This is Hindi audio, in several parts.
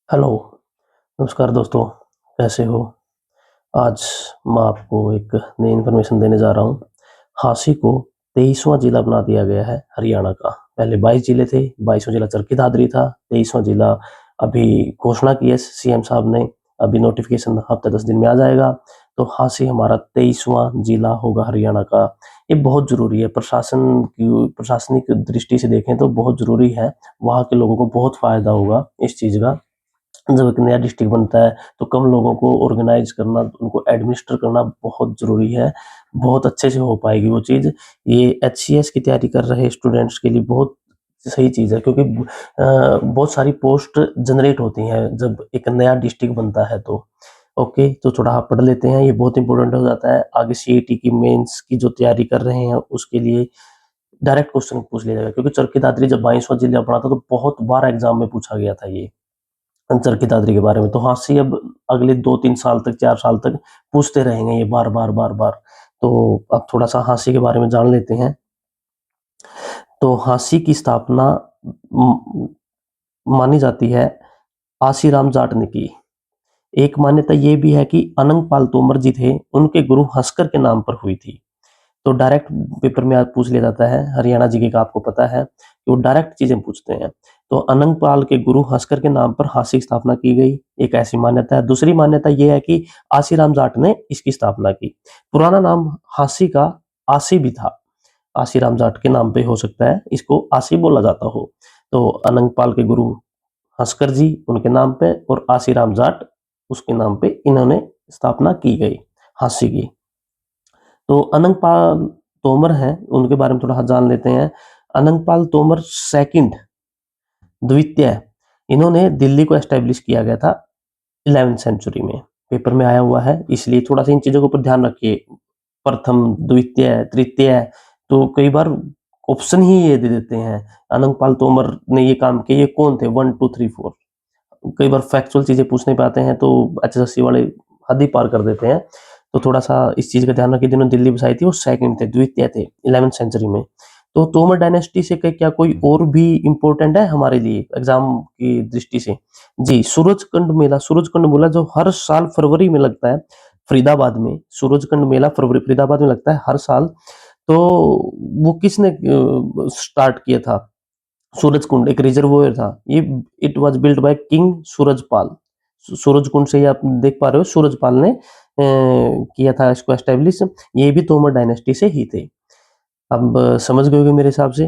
हेलो, नमस्कार दोस्तों, कैसे हो? आज मैं आपको एक नई इन्फॉर्मेशन देने जा रहा हूँ। झांसी को 23वां जिला बना दिया गया है हरियाणा का। पहले 22 जिले थे, 22वां जिला चरखी दादरी था, 23वां जिला अभी घोषणा की है सीएम साहब ने, अभी नोटिफिकेशन हफ्ते 10 दिन में आ जाएगा। तो झांसी हमारा 23वां जिला होगा हरियाणा का। ये बहुत ज़रूरी है, प्रशासनिक दृष्टि से देखें तो बहुत ज़रूरी है। वहाँ के लोगों को बहुत फ़ायदा होगा इस चीज़ का। जब एक नया डिस्ट्रिक्ट बनता है तो कम लोगों को ऑर्गेनाइज करना, उनको एडमिनिस्टर करना बहुत ज़रूरी है। बहुत अच्छे से हो पाएगी वो चीज़। ये एचसीएस की तैयारी कर रहे स्टूडेंट्स के लिए बहुत सही चीज़ है, क्योंकि बहुत सारी पोस्ट जनरेट होती हैं जब एक नया डिस्ट्रिक्ट बनता है तो। ओके, तो थोड़ा आप पढ़ लेते हैं, ये बहुत इंपॉर्टेंट हो जाता है। आगे सीईटी की मेंस की जो तैयारी कर रहे हैं उसके लिए डायरेक्ट क्वेश्चन पूछ लिया जाएगा, क्योंकि चरखी दादरी जब 22वां जिला पढ़ा था तो बहुत बार एग्जाम में पूछा गया था ये चरखी दादरी के बारे में। तो हाँसी अब अगले 2-3 साल तक, 4 साल तक पूछते रहेंगे ये बार-बार। तो अब थोड़ा-सा हाँसी के बारे में जान लेते हैं। तो हाँसी की स्थापना म मानी जाती है आसीराम जाट ने की। एक मान्यता ये भी है कि अनंगपाल तोमर जी थे, उनके गुरु हंसकर के नाम पर हुई थी। तो डायरेक्ट पेपर में आज पूछ लिया जाता है, हरियाणा जीके का आपको पता है कि वो डायरेक्ट चीजें पूछते हैं। तो अनंगपाल के गुरु हंसकर के नाम पर हाँसी की स्थापना की गई, एक ऐसी मान्यता है। दूसरी मान्यता यह है कि आसीराम जाट ने इसकी स्थापना की। पुराना नाम हाँसी का आसी भी था, आसीराम जाट के नाम पे हो सकता है इसको आसी बोला जाता हो। तो अनंगपाल के गुरु हंसकर जी उनके नाम पे और आसीराम जाट उसके नाम पे इन्होंने स्थापना की गई हाँसी की। तो अनंगपाल तोमर हैं, उनके बारे में थोड़ा जान लेते हैं। अनंगपाल तोमर सेकंड, द्वितीय, इन्होंने दिल्ली को एस्टेब्लिश किया गया था 11th सेंचुरी में। पेपर में आया हुआ है, इसलिए थोड़ा सा इन चीजों के ऊपर ध्यान रखिए। प्रथम, द्वितीय, तृतीय, तो कई बार ऑप्शन ही ये दे देते हैं। अनंगपाल तोमर ने ये काम किया, ये कौन थे, 1 2 3 4। कई बार फैक्चुअल चीजें पूछने पे आते हैं तो एचएसएससी वाले हद ही पार कर देते हैं। तो थोड़ा सा इस चीज का ध्यान रखिए, जिन्होंने दिल्ली बसाई थी वो सेकंड थे, द्वितीय थे 11th सेंचुरी में। तो तोमर डायनेस्टी से क्या कोई और भी इंपॉर्टेंट है हमारे लिए एग्जाम की दृष्टि से? जी, सूरजकुंड मेला जो हर साल फरवरी में लगता है फरीदाबाद में। सूरजकुंड मेला फरवरी फरीदाबाद में लगता है हर साल। तो वो किसने स्टार्ट किया था? सूरजकुंड एक रिजर्वोयर था ये। It was built by king Surajpal. Surajkund से ही आप देख पा रहे हो, सूरजपाल ने किया था इसको एस्टेब्लिश। ये भी तोमर डायनेस्टी से ही थे। अब समझ गए होंगे मेरे हिसाब से।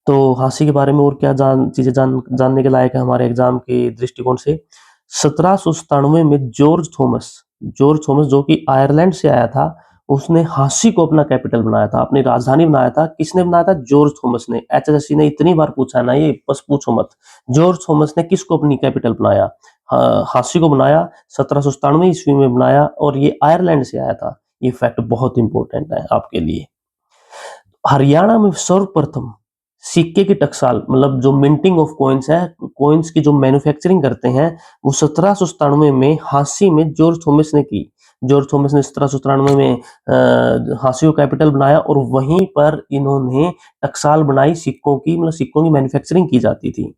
तो हाँसी के बारे में और क्या जानने के लायक है हमारे एग्जाम के दृष्टिकोण से? 1797 में जॉर्ज थॉमस जो कि आयरलैंड से आया था, उसने हाँसी को अपना कैपिटल बनाया था, अपनी राजधानी बनाया था। किसने बनाया था? जॉर्ज थॉमस ने। एचएसएससी ने इतनी बार पूछा ना, ये बस पूछो मत। जॉर्ज थॉमस ने किसको अपनी कैपिटल बनाया? हाँसी को बनाया, 1797 ईस्वी में बनाया, और ये आयरलैंड से आया था। ये फैक्ट बहुत इंपॉर्टेंट है आपके लिए। हरियाणा में सर्वप्रथम सिक्के की टकसाल, मतलब जो मिंटिंग ऑफ कॉइन्स है, कॉइन्स की जो मैन्युफैक्चरिंग करते हैं, वो 1797 में हाँसी में जॉर्ज थॉमस ने की। जॉर्ज थॉमस ने 1797 में हाँसी को कैपिटल बनाया, और वहीं पर इन्होंने टकसाल बनाई सिक्कों की, मतलब सिक्कों की मैन्युफैक्चरिंग की जाती थी।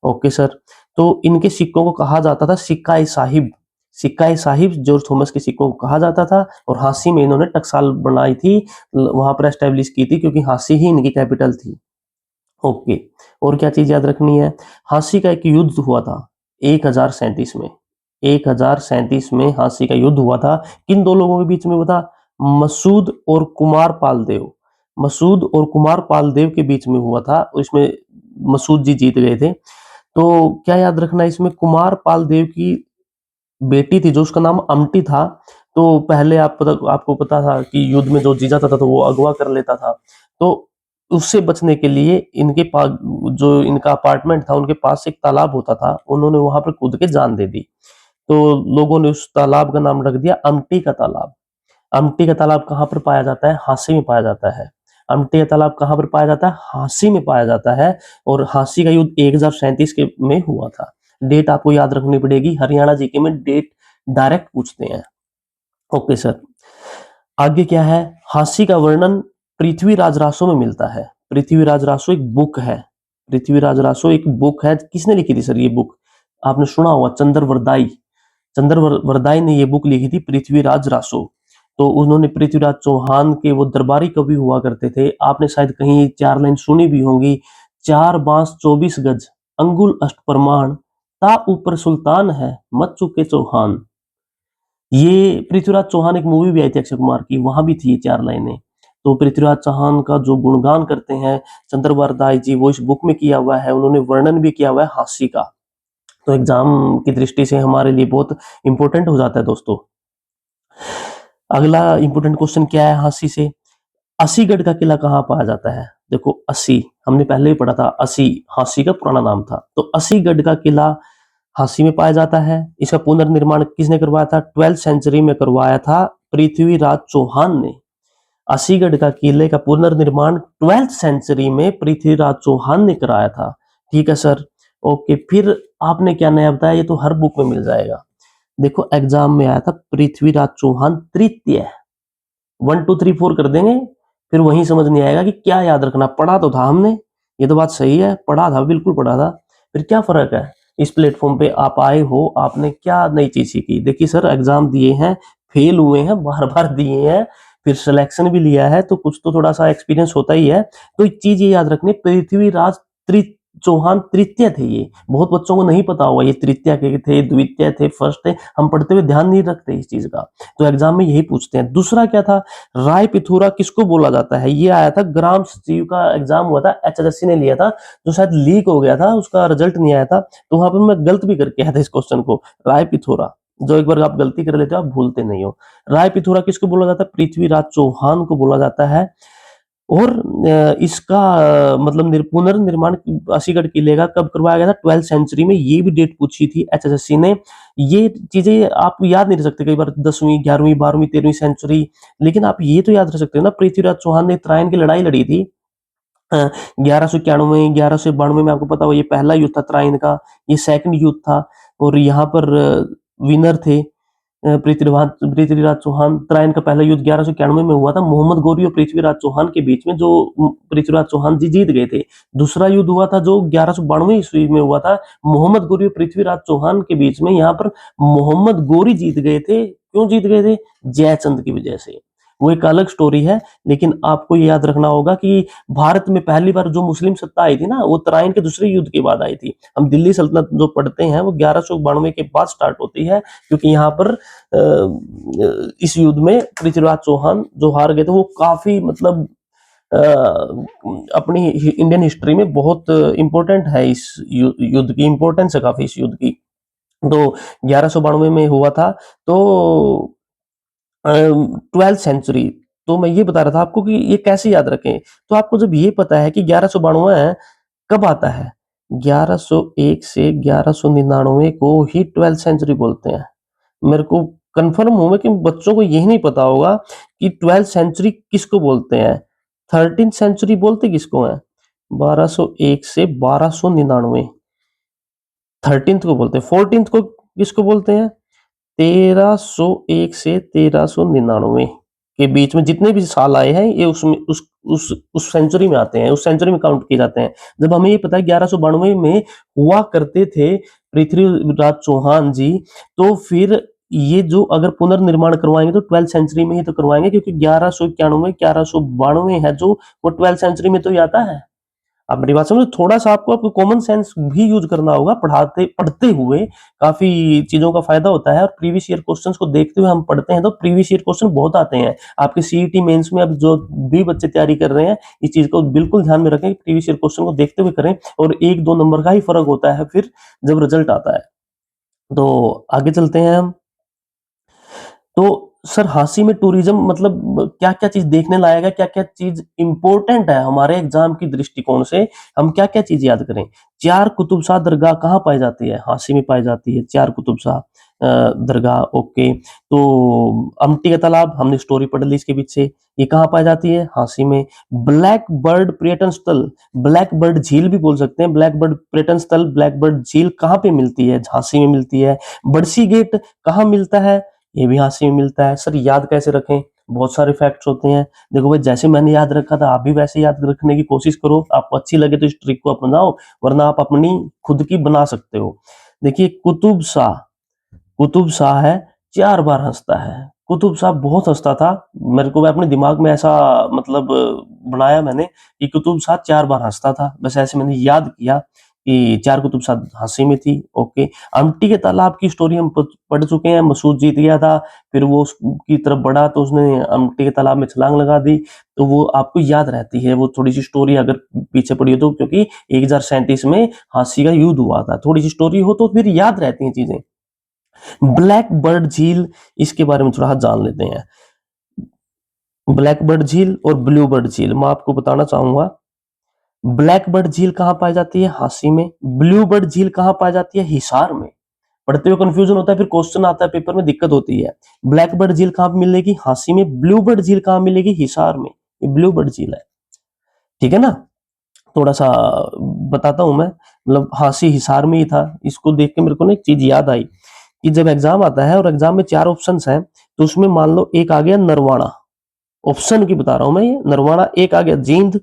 Okay sir. तो इनके सिक्कों को कहा जाता था सिक्का-ए-साहिब। सिक्का-ए-साहिब जॉर्ज थॉमस के सिक्कों को कहा जाता था, और हाँसी में इन्होंने टकसाल बनाई थी, वहां पर एस्टेब्लिश की थी, क्योंकि हाँसी ही इनकी कैपिटल थी। ओके, और क्या चीज याद रखनी है? हाँसी का एक युद्ध हुआ था 1037 में। 1037 में हाँसी का युद्ध हुआ था। किन दो लोगों के बीच में हुआ था? मसूद और कुमार पाल देव। मसूद और कुमार पाल देव के बीच में हुआ था, इसमें मसूद जी जीत गए थे। तो क्या याद रखना है इसमें? कुमार पाल देव की बेटी थी जो, उसका नाम अम्टी था। तो पहले आपको पता था कि युद्ध में जो जीत जाता था तो वो अगवा कर लेता था। तो उससे बचने के लिए इनके पास, जो इनका अपार्टमेंट था उनके पास एक तालाब होता था, उन्होंने वहां पर कूद के जान दे दी। तो लोगों ने उस तालाब का नाम रख दिया अम्टी का तालाब। अम्टी का तालाब कहाँ पर पाया जाता है? हाँसी में पाया जाता है। अम्टी का तालाब कहाँ पर पाया जाता है? हाँसी में पाया जाता है। और हाँसी का युद्ध 1037 के में हुआ था। डेट आपको याद रखनी पड़ेगी, हरियाणा जीके में डेट डायरेक्ट पूछते हैं। ओके सर, आगे क्या है? हाँसी का वर्णन पृथ्वीराज रासो में मिलता है। पृथ्वीराज रासो एक बुक है। पृथ्वीराज रासो एक बुक है, किसने लिखी थी सर ये बुक? आपने सुना होगा चंद्रवरदाई ने ये बुक लिखी थी, पृथ्वीराज रासो। तो उन्होंने पृथ्वीराज चौहान के वो दरबारी कवि हुआ करते थे। आपने शायद कहीं 4 लाइन सुनी भी होंगी, 4 बांस 24 गज, अंगुल अष्ट प्रमाण, ता ऊपर सुल्तान है, मत चुके चौहान। ये पृथ्वीराज चौहान, एक मूवी भी आई थी अक्षय कुमार की, वहां भी थी ये 4 लाइनें। तो पृथ्वीराज चौहान का जो गुणगान करते हैं चंद्रवरदाई जी, वो इस बुक में किया हुआ है। उन्होंने वर्णन भी किया हुआ है हांसी का। तो एग्जाम की दृष्टि से हमारे लिए बहुत इंपॉर्टेंट हो जाता है दोस्तों। अगला इंपॉर्टेंट क्वेश्चन क्या है हांसी से, अस्सीगढ़ का किला कहाँ पाया जाता है? देखो, अस्सी हमने पहले ही पढ़ा था, अस्सी हांसी का पुराना नाम था। तो अस्सीगढ़ का किला हांसी में पाया जाता है। इसका पुनर्निर्माण किसने करवाया था? 12th सेंचुरी में करवाया था पृथ्वीराज चौहान ने। अस्सीगढ़ का किले का पुनर्निर्माण 12th सेंचुरी में पृथ्वीराज चौहान ने कराया था। ठीक है सर, ओके। फिर आपने क्या नया बताया? ये तो हर बुक में मिल जाएगा। देखो, एग्जाम में आया था पृथ्वीराज चौहान तृतीय। 1 2 3 4 कर देंगे, फिर वहीं समझ नहीं आएगा कि क्या याद रखना। पढ़ा तो था हमने, ये तो बात सही है, पढ़ा था, बिल्कुल पढ़ा था। फिर क्या फर्क है? इस प्लेटफॉर्म पे आप आए हो, आपने क्या नई चीज सीखी? देखिए सर, एग्जाम दिए हैं, फेल हुए हैं, बार बार दिए हैं, फिर सिलेक्शन भी लिया है, तो कुछ तो थोड़ा सा एक्सपीरियंस होता ही है। तो एक चीज ये याद रखनी, पृथ्वीराज चौहान तृतीय थे। ये बहुत बच्चों को नहीं पता होगा, ये तृतीय के थे, द्वितीय थे, फर्स्ट थे। हम पढ़ते हुए ध्यान नहीं रखते इस चीज का, तो एग्जाम में यही पूछते हैं। दूसरा क्या था? राय पिथौरा किसको बोला जाता है? ये आया था, ग्राम सचिव का एग्जाम हुआ था, एचएसएससी ने लिया था, जो शायद लीक हो गया था, उसका रिजल्ट नहीं आया था। तो वहां पर मैं गलत भी करके आया था इस क्वेश्चन को। राय पिथौरा, जो एक बार आप गलती कर लेते हो, आप भूलते नहीं हो। राय पिथौरा किसको बोला जाता है? पृथ्वीराज चौहान को बोला जाता है। और इसका मतलब पुनर्निर्माण अस्सीगढ़ किले का कब करवाया गया था? 12th सेंचुरी में। ये भी डेट पूछी थी एचएसएससी ने। ये चीजें आप याद नहीं रख सकते कई बार, 10वीं 11वीं 12वीं 13वीं सेंचुरी, लेकिन आप ये तो याद रख सकते हो ना, पृथ्वीराज चौहान ने त्रायन की लड़ाई लड़ी थी 1191 1192 में। आपको पता हो, ये पहला युद्ध था त्रायन का, ये सेकंड युद्ध था। और यहाँ पर विनर थे पृथ्वीराज चौहान। त्रायन का पहला युद्ध 1191 में हुआ था, मोहम्मद गौरी और पृथ्वीराज चौहान के बीच में, जो पृथ्वीराज चौहान जी जीत गए थे। दूसरा युद्ध हुआ था जो 1192 ईस्वी में हुआ था, मोहम्मद गौरी और पृथ्वीराज चौहान के बीच में। यहाँ पर मोहम्मद गौरी जीत गए थे। क्यों जीत गए थे? जयचंद की वजह से। वो एक अलग स्टोरी है, लेकिन आपको ये याद रखना होगा कि भारत में पहली बार जो मुस्लिम सत्ता आई थी ना, वो तराइन के दूसरे युद्ध के बाद आई थी। हम दिल्ली सल्तनत जो पढ़ते हैं, वो 1192 के बाद स्टार्ट होती है, क्योंकि यहाँ पर इस युद्ध में पृथ्वीराज चौहान जो हार गए थे, वो काफी मतलब अपनी इंडियन हिस्ट्री में बहुत इंपॉर्टेंट है। इस युद्ध की इंपॉर्टेंस है काफी, इस युद्ध की। तो 1192 में हुआ था। तो 12th सेंचुरी, तो मैं ये बता रहा था आपको कि ये कैसे याद रखें। तो आपको जब ये पता है कि 1192 है, कब आता है? 1101 से 1199 को ही 12th सेंचुरी बोलते हैं। मेरे को कंफर्म हूं मैं कि बच्चों को यही नहीं पता होगा कि 12th सेंचुरी किसको बोलते हैं। 13th सेंचुरी बोलते किसको है? 1201 से 1299 13th को बोलते हैं। 14th को किसको बोलते हैं? 1301 से 1399 के बीच में जितने भी साल आए हैं, ये उसमें उस सेंचुरी में आते हैं, उस सेंचुरी में काउंट किए जाते हैं। जब हमें ये पता है 1192 में हुआ करते थे पृथ्वीराज चौहान जी, तो फिर ये जो अगर पुनर्निर्माण करवाएंगे तो 12th सेंचुरी में ही तो करवाएंगे, क्योंकि 1191 1192 है जो, वो 12th सेंचुरी में तो ही आता है। आप मेरी बात समझो, थोड़ा सा आपको कॉमन सेंस भी यूज करना होगा पढ़ते हुए। काफी चीजों का फायदा होता है। और प्रीवियस ईयर क्वेश्चंस को देखते हुए हम पढ़ते हैं, तो प्रीवियस ईयर क्वेश्चन बहुत आते हैं आपके सीईटी मेंस में। अब जो भी बच्चे तैयारी कर रहे हैं, इस चीज को बिल्कुल ध्यान में रखें, प्रीवियस ईयर क्वेश्चन को देखते हुए करें। और 1 2 नंबर का ही फर्क होता है फिर जब रिजल्ट आता है। तो आगे चलते हैं हम। तो सर, हांसी में टूरिज्म मतलब क्या क्या चीज देखने लायक है, क्या क्या चीज इंपॉर्टेंट है हमारे एग्जाम की दृष्टिकोण से? हम क्या क्या चीज याद करें? चार कुतुब शाह दरगाह कहाँ पाई जाती है? हांसी में पाई जाती है चार कुतुब शाह दरगाह। ओके। तो अमटी का तालाब, हमने स्टोरी पढ़ ली इसके पीछे, ये कहाँ पाई जाती है? हांसी में। ब्लैक बर्ड पर्यटन स्थल, ब्लैक बर्ड झील भी बोल सकते हैं, ब्लैक बर्ड पर्यटन स्थल, ब्लैक बर्ड झील कहाँ पे मिलती है? झांसी में मिलती है। बड़सी गेट कहाँ मिलता है? ये भी हांसी में मिलता है। सर, याद कैसे रखें? बहुत सारे फैक्ट्स होते हैं। देखो भाई, जैसे मैंने याद रखा था, आप भी वैसे याद रखने की कोशिश करो। आपको अच्छी लगे तो इस ट्रिक को अपनाओ, वरना आप अपनी खुद की बना सकते हो। देखिए कुतुब शाह है, 4 बार हंसता है। कुतुब शाह बहुत हंसता था। मेरे को अपने दिमाग में ऐसा मतलब बनाया मैंने कि कुतुब शाह 4 बार हंसता था। बस ऐसे मैंने याद किया कि 4 कुतुब शाह हंसी में थी। ओके। अम्टी के तालाब की स्टोरी हम पढ़ चुके हैं। मसूद जीत गया था, फिर वो उसकी तरफ बढ़ा तो उसने अम्टी के तालाब में छलांग लगा दी। तो वो आपको याद रहती है वो थोड़ी सी स्टोरी, अगर पीछे पड़ी हो तो, क्योंकि 1037 में हांसी का युद्ध हुआ था। थोड़ी सी स्टोरी हो तो फिर याद रहती हैं चीजें। ब्लैक बर्ड झील, इसके बारे में थोड़ा जान लेते हैं। ब्लैक बर्ड झील और ब्लू बर्ड झील मैं आपको बताना चाहूंगा। ब्लैक बर्ड झील कहाँ पाई जाती है? हांसी में। ब्लू बर्ड झील कहाँ पाई जाती है? हिसार में। पढ़ते हुए कंफ्यूजन होता है, फिर क्वेश्चन आता है पेपर में, दिक्कत होती है। ब्लैक बर्ड झील कहाँ पे मिलेगी? हांसी में। ब्लू बर्ड झील कहाँ मिलेगी? हिसार में। ये ब्लू बर्ड झील है, ठीक है ना। थोड़ा सा बताता हूं मैं, मतलब हांसी हिसार में ही था। इसको देख के मेरे को ना एक चीज याद आई कि जब एग्जाम आता है और एग्जाम में 4 ऑप्शंस हैं, तो उसमें मान लो एक आ गया नरवाणा, ऑप्शन की बता रहा हूं मैं, ये नरवाणा, एक आ गया जींद,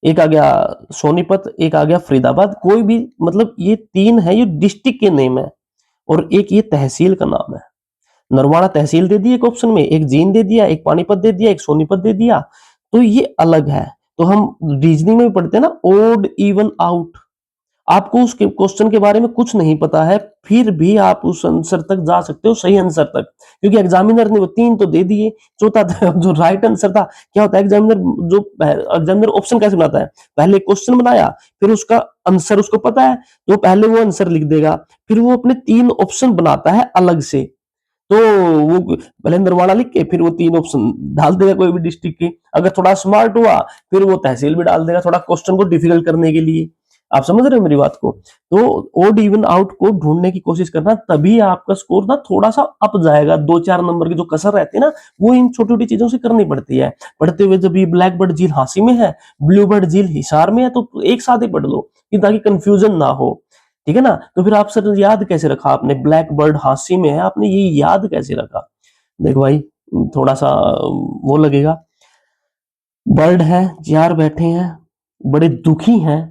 एक आ गया सोनीपत, एक आ गया फरीदाबाद। कोई भी, मतलब ये 3 है, ये डिस्ट्रिक्ट के नेम है, और एक ये तहसील का नाम है। नरवाणा तहसील दे दी एक ऑप्शन में, एक जींद दे दिया, एक पानीपत दे दिया, एक सोनीपत दे दिया। तो ये अलग है। तो हम रीजनिंग में भी पढ़ते हैं ना, ओड इवन आउट। आपको उस क्वेश्चन के बारे में कुछ नहीं पता है, फिर भी आप उस आंसर तक जा सकते हो, सही आंसर तक, क्योंकि एग्जामिनर ने वो 3 तो दे दिए, चौथा जो राइट आंसर था। क्या होता है एग्जामिनर ऑप्शन कैसे बनाता है? पहले क्वेश्चन बनाया, फिर उसका आंसर उसको पता है, तो पहले वो आंसर लिख देगा, फिर वो अपने 3 ऑप्शन बनाता है अलग से। तो वो पहले नरवाड़ा लिख के फिर वो 3 ऑप्शन डाल देगा कोई भी डिस्ट्रिक्ट के। अगर थोड़ा स्मार्ट हुआ, फिर वो तहसील भी डाल देगा, थोड़ा क्वेश्चन को डिफिकल्ट करने के लिए। आप समझ रहे हो मेरी बात को? तो ओड इवन आउट को ढूंढने की कोशिश करना, तभी आपका स्कोर ना थोड़ा सा अप जाएगा। 2-4 नंबर की जो कसर रहती है ना, वो इन छोटी छोटी चीजों से करनी पड़ती है। पढ़ते हुए जब ये ब्लैक बर्ड झील हांसी में है, ब्लू बर्ड झील हिसार में है, तो एक साथ ही पढ़ लो कि ताकि कंफ्यूजन ना हो, ठीक है ना। तो फिर आप सर याद कैसे रखा आपने? ब्लैक बर्ड हांसी में है, आपने ये याद कैसे रखा? देखो भाई, थोड़ा सा वो लगेगा। बर्ड है, 4 बैठे हैं, बड़े दुखी हैं।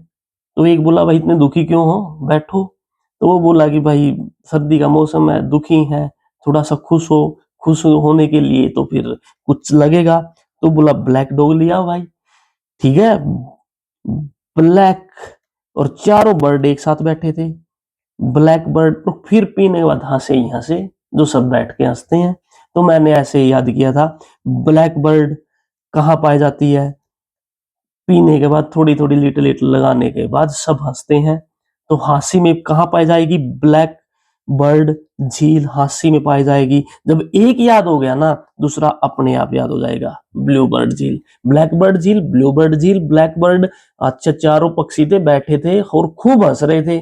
तो एक बोला भाई इतने दुखी क्यों हो, बैठो। तो वो बोला कि भाई सर्दी का मौसम है, दुखी है, थोड़ा सा खुश हो। खुश होने के लिए तो फिर कुछ लगेगा। तो बोला ब्लैक डॉग लिया भाई, ठीक है। ब्लैक, और चारों बर्ड एक साथ बैठे थे। ब्लैक बर्ड तो फिर पीने के बाद हंसे ही हंसे, जो सब बैठ के हंसते हैं। तो मैंने ऐसे ही याद किया था। ब्लैक बर्ड कहाँ पाई जाती है? पीने के बाद थोड़ी थोड़ी लिटिल लिटिल लगाने के बाद सब हंसते हैं। तो हांसी में कहाँ पाई जाएगी? ब्लैक बर्ड झील हांसी में पाई जाएगी। जब एक याद हो गया ना, दूसरा अपने आप याद हो जाएगा। ब्लू बर्ड झील, ब्लैक बर्ड झील, ब्लू बर्ड झील, ब्लैक बर्ड। अच्छा, चारों पक्षी थे, बैठे थे और खूब हंस रहे थे।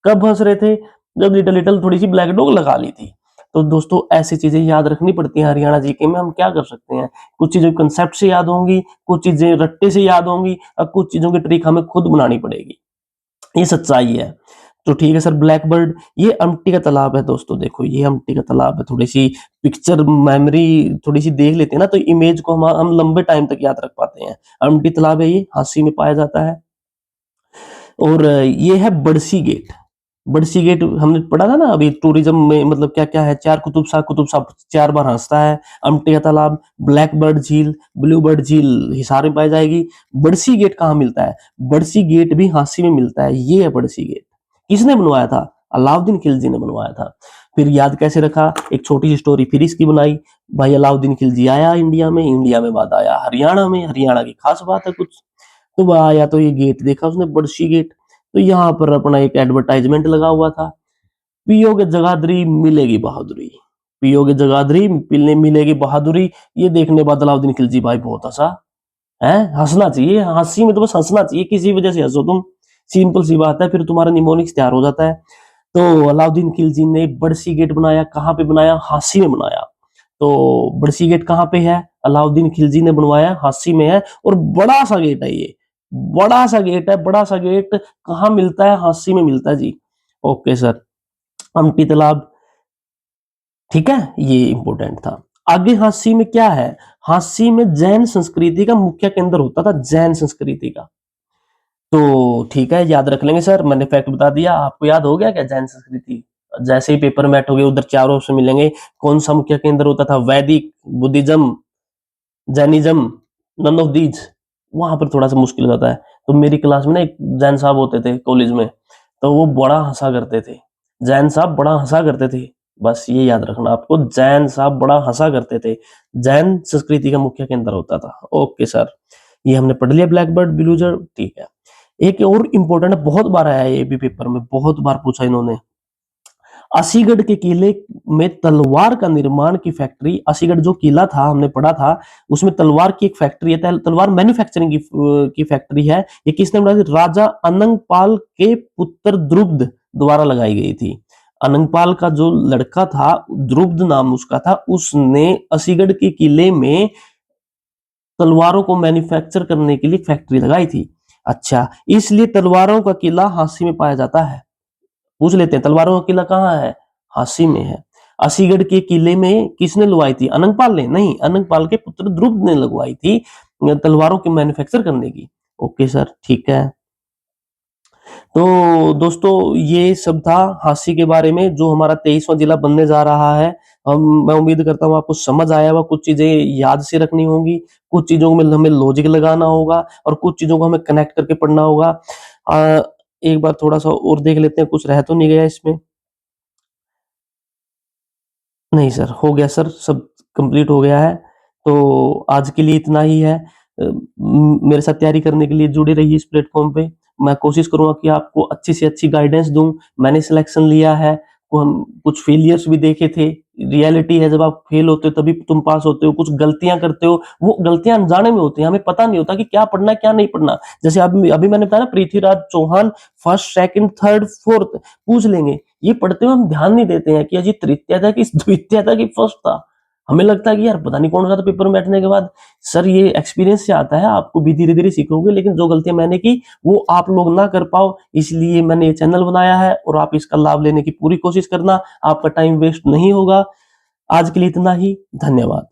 कब हंस रहे थे? जब लिटिल लिटिल थोड़ी सी ब्लैक डॉग लगा ली थी। तो दोस्तों ऐसी चीजें याद रखनी पड़ती हैं हरियाणा जीके में। हम क्या कर सकते हैं? कुछ चीजें कंसेप्ट से याद होंगी, कुछ चीजें रट्टे से याद होंगी, और कुछ चीजों की ट्रिक हमें खुद बनानी पड़ेगी। ये सच्चाई है। तो ठीक है सर, ब्लैक बर्ड, ये अम्टी का तालाब है दोस्तों। देखो ये अम्टी का तालाब है। थोड़ी सी पिक्चर मेमोरी थोड़ी सी देख लेते हैं ना, तो इमेज को हम लंबे टाइम तक याद रख पाते हैं। अम्टी तालाब है, ये हांसी में पाया जाता है। और ये है बड़सी गेट। बड़सी गेट हमने पढ़ा था ना अभी टूरिज्म में, मतलब क्या क्या है? 4 कुतुब शाह 4 बार हंसता है। अम्टी का तालाब, ब्लैक बर्ड झील, ब्लू बर्ड झील हिसार में पाई जाएगी। बड़सी गेट कहाँ मिलता है? बड़सी गेट भी हांसी में मिलता है। ये है बड़सी गेट। किसने बनवाया था? अलाउद्दीन खिलजी ने बनवाया था। फिर याद कैसे रखा? एक छोटी सी स्टोरी फिर इसकी बनाई। भाई अलाउद्दीन खिलजी आया इंडिया में, इंडिया में बाद आया हरियाणा में, हरियाणा की खास बात है कुछ। तो वह आया तो ये गेट देखा उसने, बड़सी गेट। तो यहाँ पर अपना एक एडवर्टाइजमेंट लगा हुआ था, पियोगे जगाधरी मिलेगी बहादुरी। पियोगे जगाधरी मिलेगी बहादुरी। ये देखने बाद अलाउद्दीन खिलजी भाई बहुत हंसा। है, हंसना चाहिए, हंसी में तो बस हंसना चाहिए, किसी वजह से हंसो तुम, सिंपल सी बात है, फिर तुम्हारा निमोनिक्स तैयार हो जाता है। तो अलाउद्दीन खिलजी ने बड़सी गेट बनाया। कहाँ पे बनाया? हांसी में बनाया। तो बड़सी गेट कहाँ पे है? अलाउद्दीन खिलजी ने बनवाया, हांसी में है। और बड़ा सा गेट है ये, बड़ा सा गेट है। बड़ा सा गेट कहाँ मिलता है? हांसी में मिलता है जी। ओके सर, अम्टी तालाब, ठीक है, ये इंपॉर्टेंट था। आगे हांसी में क्या है? हांसी में जैन संस्कृति का मुख्य केंद्र होता था, जैन संस्कृति का। तो ठीक है, याद रख लेंगे सर, मैंने फैक्ट बता दिया। आपको याद हो गया क्या जैन संस्कृति? जैसे ही पेपर में हटोगे उधर चारों ऑप्शन मिलेंगे। कौन सा मुख्य केंद्र होता था? Vedic, Buddhism, Jainism, none of these. वहां पर थोड़ा सा मुश्किल होता है। तो मेरी क्लास में ना एक जैन साहब होते थे कॉलेज में, तो वो बड़ा हंसा करते थे। जैन साहब बड़ा हंसा करते थे। बस ये याद रखना आपको, जैन साहब बड़ा हंसा करते थे। जैन संस्कृति का मुख्य केंद्र होता था। ओके सर, ये हमने पढ़ लिया ब्लैक बर्ड ब्लूजर, ठीक है। एक और इंपॉर्टेंट है, बहुत बार आया है ये भी पेपर में, बहुत बार पूछा इन्होंने। असीगढ़ के किले में तलवार का निर्माण की फैक्ट्री, असीगढ़ जो किला था हमने पढ़ा था, उसमें तलवार की एक फैक्ट्री है, तलवार मैन्युफैक्चरिंग की फैक्ट्री है। ये किसने बनाई थी? राजा अनंगपाल के पुत्र द्रुपद द्वारा लगाई गई थी। अनंगपाल का जो लड़का था, द्रुपद नाम उसका था, उसने असीगढ़ के किले में तलवारों को मैन्युफैक्चर करने के लिए फैक्ट्री लगाई थी। अच्छा, इसलिए तलवारों का किला हांसी में पाया जाता है। पूछ लेते हैं, तलवारों का किला कहाँ है? हांसी में है। असीगढ़ के किले में किसने लगवाई थी? अनंगपाल ने नहीं, अनंगपाल के पुत्र द्रुपद ने लगवाई थी तलवारों के मैन्युफैक्चर करने की। ओके सर, ठीक है। तो दोस्तों ये सब था हांसी के बारे में, जो हमारा 23वां जिला बनने जा रहा है। मैं उम्मीद करता हूँ आपको समझ आया होगा, कुछ चीजें याद से रखनी होंगी, कुछ चीजों में हमें लॉजिक लगाना होगा, और कुछ चीजों को हमें कनेक्ट करके पढ़ना होगा। एक बार थोड़ा सा और देख लेते हैं, कुछ रह तो नहीं गया इसमें? नहीं सर, हो गया सर, सब कंप्लीट हो गया है। तो आज के लिए इतना ही है। मेरे साथ तैयारी करने के लिए जुड़े रहिए इस प्लेटफॉर्म पे। मैं कोशिश करूंगा कि आपको अच्छी से अच्छी गाइडेंस दूं। मैंने सिलेक्शन लिया है, को हम कुछ फेलियर्स भी देखे थे। रियलिटी है, जब आप फेल होते हो तभी तुम पास होते हो। कुछ गलतियां करते हो, वो गलतियां अनजाने में होती हैं, हमें पता नहीं होता कि क्या पढ़ना है क्या नहीं पढ़ना। जैसे अभी अभी मैंने बताया ना, Prithviraj Chauhan first second third fourth पूछ लेंगे। ये पढ़ते हुए हम ध्यान नहीं देते हैं कि अजी तृतीय था कि द्वितीय था कि फर्स्ट था। हमें लगता है कि यार पता नहीं कौन सा था पेपर में बैठने के बाद। सर ये एक्सपीरियंस से आता है, आपको भी धीरे धीरे सीखोगे, लेकिन जो गलतियां मैंने की वो आप लोग ना कर पाओ, इसलिए मैंने ये चैनल बनाया है, और आप इसका लाभ लेने की पूरी कोशिश करना। आपका टाइम वेस्ट नहीं होगा। आज के लिए इतना ही, धन्यवाद।